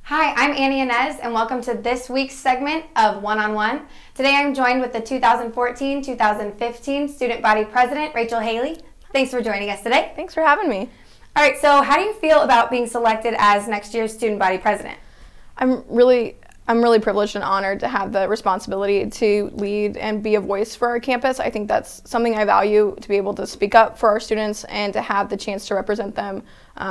Hi, I'm Yanez, and welcome to this week's segment of One-on-One. Today I'm joined with the 2014-2015 Student Body President, Rachel Haley. Thanks for joining us today. Thanks for having me. All right, so how do you feel about being selected as next year's Student Body President? I'm really privileged and honored to have the responsibility to lead and be a voice for our campus. I think that's something I value, to be able to speak up for our students and to have the chance to represent them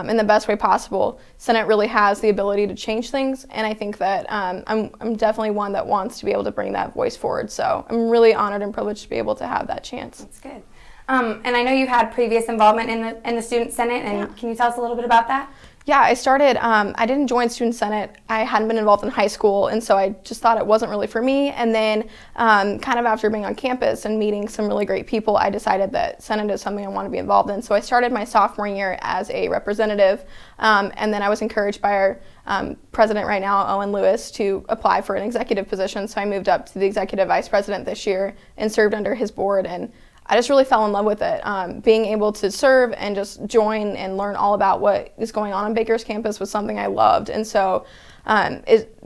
in the best way possible. Senate really has the ability to change things, and I think that I'm definitely one that wants to be able to bring that voice forward. So I'm really honored and privileged to be able to have that chance. That's good. And I know you've had previous involvement in the Student Senate, and Can you tell us a little bit about that? Yeah, I started, I didn't join Student Senate. I hadn't been involved in high school, and so I just thought it wasn't really for me. And then kind of after being on campus and meeting some really great people, I decided that Senate is something I want to be involved in. So I started my sophomore year as a representative, and then I was encouraged by our president right now, Owen Lewis, to apply for an executive position. So I moved up to the executive vice president this year and served under his board, and I just really fell in love with it. Being able to serve and just join and learn all about what is going on Baker's campus was something I loved. And so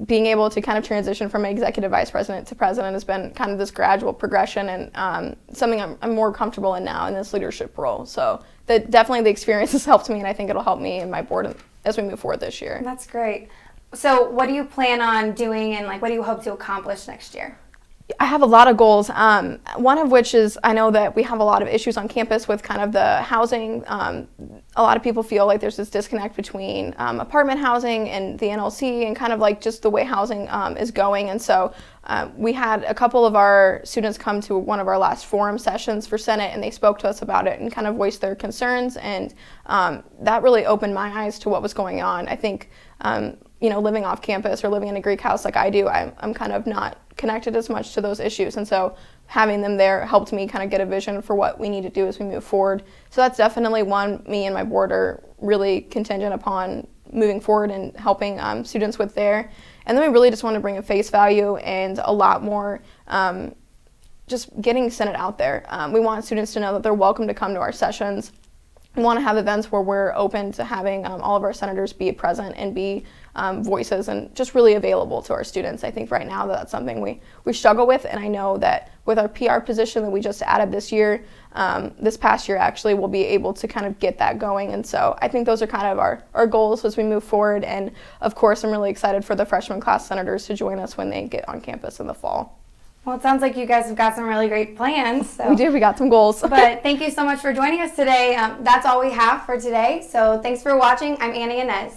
being able to kind of transition from executive vice president to president has been kind of this gradual progression, and something I'm more comfortable in now in this leadership role. So definitely the experience has helped me, and I think it'll help me and my board as we move forward this year. That's great. So what do you plan on doing, and what do you hope to accomplish next year? I have a lot of goals, one of which is I know that we have a lot of issues on campus with kind of the housing. A lot of people feel like there's this disconnect between apartment housing and the NLC, and kind of like just the way housing is going. And so we had a couple of our students come to one of our last forum sessions for Senate, and they spoke to us about it and kind of voiced their concerns, and that really opened my eyes to what was going on. I think living off campus or living in a Greek house like I do, I'm kind of not connected as much to those issues, and so having them there helped me kind of get a vision for what we need to do as we move forward. So that's definitely one me and my board are really contingent upon moving forward and helping students with there. And then we really just want to bring a face value and a lot more just getting Senate out there. We want students to know that they're welcome to come to our sessions. We want to have events where we're open to having all of our senators be present and be voices and just really available to our students. I think right now that's something we struggle with, and I know that with our PR position that we just added this year, this past year actually, we'll be able to kind of get that going. And so I think those are kind of our goals as we move forward. And of course, I'm really excited for the freshman class senators to join us when they get on campus in the fall. Well, it sounds like you guys have got some really great plans. So. We do. We got some goals. But thank you so much for joining us today. That's all we have for today. So thanks for watching. I'm Yanez.